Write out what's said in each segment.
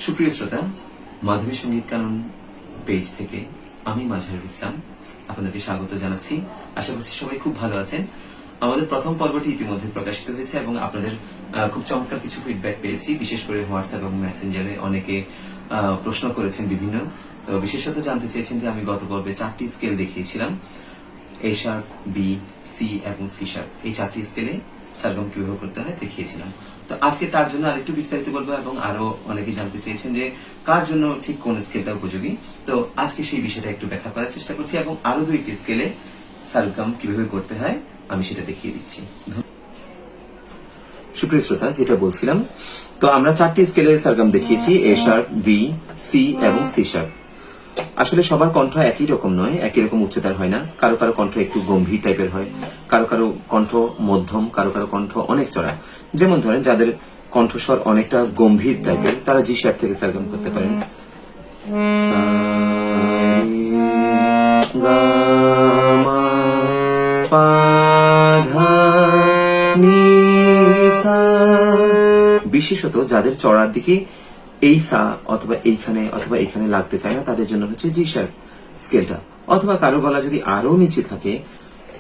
সুপ্রিয় শ্রোতা, মাধবী সঙ্গীত কানন পেজ থেকে আমি মাজহারুল ইসলাম আপনাদেরকে স্বাগত জানাচ্ছি। আশা করছি সবাই খুব ভালো আছেন। আমাদের প্রথম পর্বটি ইতিমধ্যে প্রকাশিত হয়েছে এবং আপনাদের খুব চমৎকার কিছু ফিডব্যাক পেয়েছি। বিশেষ করে হোয়াটসঅ্যাপ এবং মেসেঞ্জারে অনেকে প্রশ্ন করেছেন বিভিন্ন। তো বিশেষত জানতে চেয়েছেন যে আমি গত পর্বে 4টি স্কেল দেখিয়েছিলাম, এ শার্প, বি, সি এবং সি শার্প। এই 4টি স্কেলে সারগম কিভাবে করতে হয় দেখিয়েছিলাম। তো আজকে তার জন্য আরেকটু বিস্তারিত বলবো এবং আরো অনেকে জানতে চেয়েছেন যে কার জন্য ঠিক কোন স্কেলটা উপযোগী। তো আজকে সেই বিষয়টা একটু ব্যাখ্যা করার চেষ্টা করছি এবং আরো 2টি স্কেলে সারগম কিভাবে করতে হয় আমি সেটা দেখিয়ে দিচ্ছি। সুপ্রিয় শ্রোতা, যেটা বলছিলাম, তো আমরা 4টি স্কেলে সারগম দেখিয়েছি, এ শার্প, বি, সি এবং সি শার্প। আসলে সবার কণ্ঠ একই রকম নয়, একই রকম উচ্চতার হয় না। কারো কারো কণ্ঠ একটু গম্ভীর টাইপের হয়, কারো কারো কণ্ঠ মধ্যম, কারো কারো কণ্ঠ অনেক চড়া। যেমন ধরেন, যাদের কণ্ঠস্বর অনেকটা গম্ভীর টাইপের তারা জি শার্প থেকে সারগম করতে পারেন। সা, রে, গা, মা, পা, ধা, নি, সা। বিশেষত যাদের চড়ার দিকে এই সা অথবা এইখানে অথবা এখানে লাগতে চায় না, তাদের জন্য হচ্ছে জি শার্প স্কেলটা। অথবা কারো গলা যদি আরো নিচে থাকে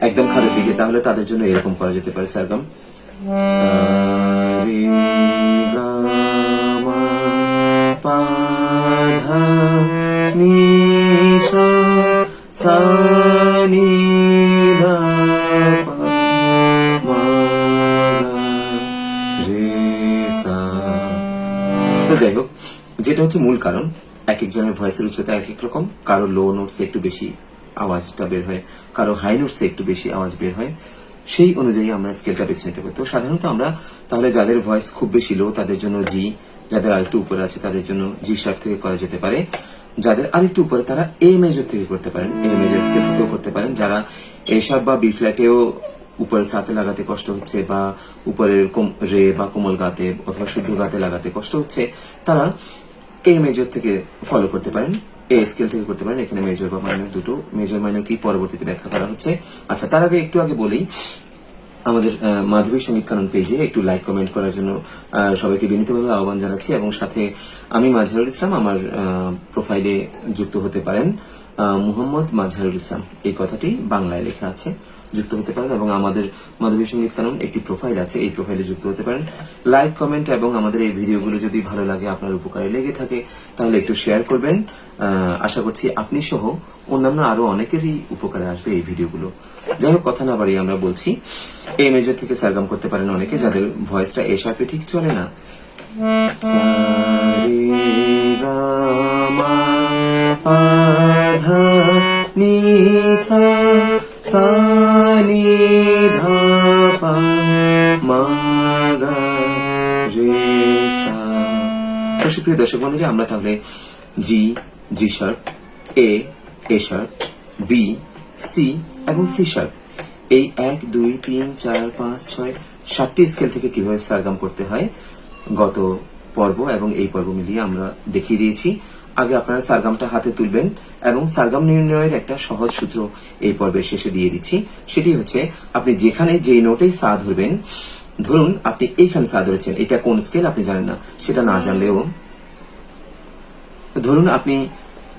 একদম খাদের দিকে, তাহলে তাদের জন্য এরকম করা যেতে পারে সারগম। সা, রে, গা, মা, পা, ধা, নি, সা, সা, নি, ধা, পা, মা, গা, রে, সা। তো যাই হোক, যেটা হচ্ছে মূল কারণ, এক একজনের ভয়েসের উচ্চতা এক এক রকম। কারো লো নোটসে একটু বেশি আওয়াজটা বের হয়, কারো হাই নোটসে একটু বেশি আওয়াজ বের হয়। সেই অনুযায়ী আমরা স্কেলটা বেছে নিতে পারি। তো সাধারণত আমরা তাহলে যাদের ভয়েস খুব বেশি লো তাদের জন্য জি, যাদের আরেকটু উপরে আছে তাদের জন্য জি শার্প থেকে করা যেতে পারে। যাদের আরেকটু উপরে তারা এ মেজর থেকে করতে পারেন, এ মেজর স্কেল থেকেও করতে পারেন। যারা এ শার্প বা বি ফ্ল্যাটেও উপরের সাথে লাগাতে কষ্ট হচ্ছে বা উপরের রে বা কোমল গাতে অথবা শুদ্ধ গাতে লাগাতে কষ্ট হচ্ছে, তারা এ মেজর থেকে ফলো করতে পারেন, এ স্কেল থেকে করতে পারেন। এখানে মেজর বা মাইনর দুটো, মেজর মাইনর কি পরবর্তীতে ব্যাখ্যা করা হচ্ছে। আচ্ছা, তার আগে একটু আগে বলি, আমাদের মাধবী সঙ্গীত কানন পেজে একটু লাইক কমেন্ট করার জন্য সবাইকে বিনীতভাবে আহ্বান জানাচ্ছি এবং সাথে আমি মাজহারুল ইসলাম, আমার প্রোফাইলে যুক্ত হতে পারেন। মুহাম্মদ মাজহারুল ইসলাম এই কথাটি বাংলায় লেখা আছে, যুক্ত হতে পারেন। এবং আমাদের মাধবী সঙ্গীত কানন একটি প্রোফাইল আছে, এই প্রোফাইলে যুক্ত হতে পারেন। লাইক কমেন্ট এবং আমাদের এই ভিডিওগুলো যদি ভালো লাগে, আপনার উপকারে লেগে থাকে, তাহলে একটু শেয়ার করবেন। আশা করছি আপনি সহ অন্যান্য আরো অনেকেরই উপকারে আসবে এই ভিডিওগুলো। যাই হোক, কথা না বাড়িয়ে আমরা বলছি, এই মেজর থেকে সারগম করতে পারেন অনেকে যাদের ভয়েসটা এ শার্পে ঠিক চলে না। সা, রে, গা, মা, পা, ধা, নি, সা, সা, নি, ধা, পা, মা, গা, রে, সা। তো সুপ্রিয় দর্শক মণ্ডলী, আমরা তাহলে জি, জি শার্প, এ শার্প, বি, সি এবং সি শার্প, এই 1, 2, 3, 4, 5, 6, 7টি স্কেল থেকে কিভাবে সারগম করতে হয় গত পর্ব এবং এই পর্ব মিলিয়ে আমরা দেখিয়ে দিয়েছি। আগে আপনারা সারগমটা হাতে তুলবেন এবং সারগম নির্ণয়ের একটা সহজ সূত্র এই পর্বের শেষে দিয়ে দিচ্ছি। সেটি হচ্ছে, আপনি যেখানে যেই নোটেই সা ধরবেন, ধরুন আপনি এইখানে সা ধরেছেন, এটা কোন স্কেল আপনি জানেন না, সেটা না জানলেও ধরুন আপনি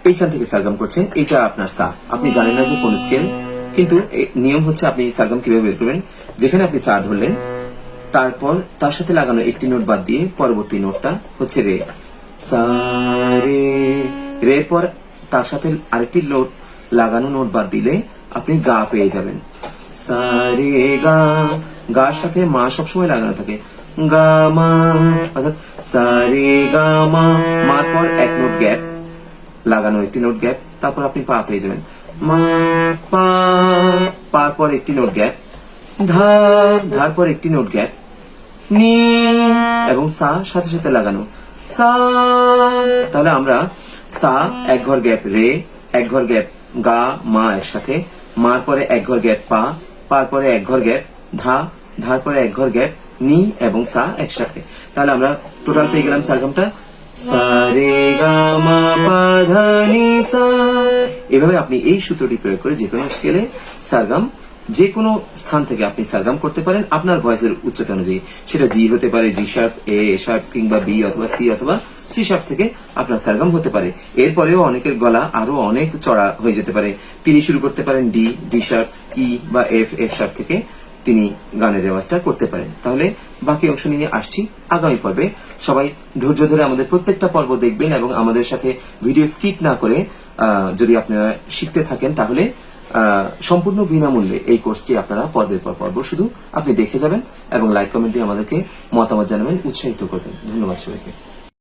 এইখান থেকে সারগম করছেন, এটা আপনার সা, আপনি জানেন না যে কোন স্কেল। কিন্তু নিয়ম হচ্ছে, আপনি সারগম কিভাবে বের করবেন, যেখানে আপনি সা ধরলেন তারপর তার সাথে লাগানো একটি নোট বাদ দিয়ে পরবর্তী নোটটা হচ্ছে রে। সা, রে, রে পর তার সাথে আরেকটি নোট লাগানো নোট বাদ দিলে আপনি গা পেয়ে যাবেন। সা, রে, গা, গার সাথে মা সবসময় লাগানো থাকে, গা, মা, অর্থাৎ সা, রে, গা, মা, মার পর এক নোট গ্যাপ লাগানো, একটি নোট গ্যাপ, তারপর আপনি পা পেয়ে যাবেন। মা, পা, পার পর একটি নোট গ্যাপ, ধা, ধার পর একটি নোট গ্যাপ, নি এবং সা সাথে সাথে লাগানো, সা। তাহলে আমরা সা এক ঘর গ্যাপ রে, এক ঘর গ্যাপ গা, মা একসাথে, মার পরে এক ঘর গ্যাপ পা, পার পরে এক ঘর গ্যাপ ধা, ধার পরে এক ঘর গ্যাপ নি এবং সা একসাথে। তাহলে আমরা টোটাল পেয়ে গেলাম সারগমটা সা, রে, গা, মা, পা, ধা, নি, সা। এভাবে আপনি এই সূত্রটি প্রয়োগ করে যে কোনো স্কেলে সারগম যে কোনো স্থান থেকে আপনি সারগম করতে পারেন আপনার ভয়েসের উচ্চতা অনুযায়ী। সেটা জি হতে পারে, জি শার্প, এ শার্প কিংবা বি অথবা সি অথবা সি শার্প থেকে আপনার সারগাম হতে পারে। এরপরেও অনেকের গলা আরো অনেক চড়া হয়ে যেতে পারে, তিনি শুরু করতে পারেন ডি, ডি শার্প, ই বা এফ, এফ শার্প থেকে তিনি গানের রেওয়াজটা করতে পারেন। তাহলে বাকি অংশ নিয়ে আসছি আগামী পর্বে। সবাই ধৈর্য ধরে আমাদের প্রত্যেকটা পর্ব দেখবেন এবং আমাদের সাথে ভিডিও স্কিপ না করে যদি আপনারা শিখতে থাকেন তাহলে সম্পূর্ণ বিনামূল্যে এই কোর্সটি আপনারা পর্বের পর পর্ব শুধু আপনি দেখে যাবেন এবং লাইক কমেন্ট দিয়ে আমাদেরকে মতামত জানাবেন, উৎসাহিত করবেন। ধন্যবাদ সবাইকে।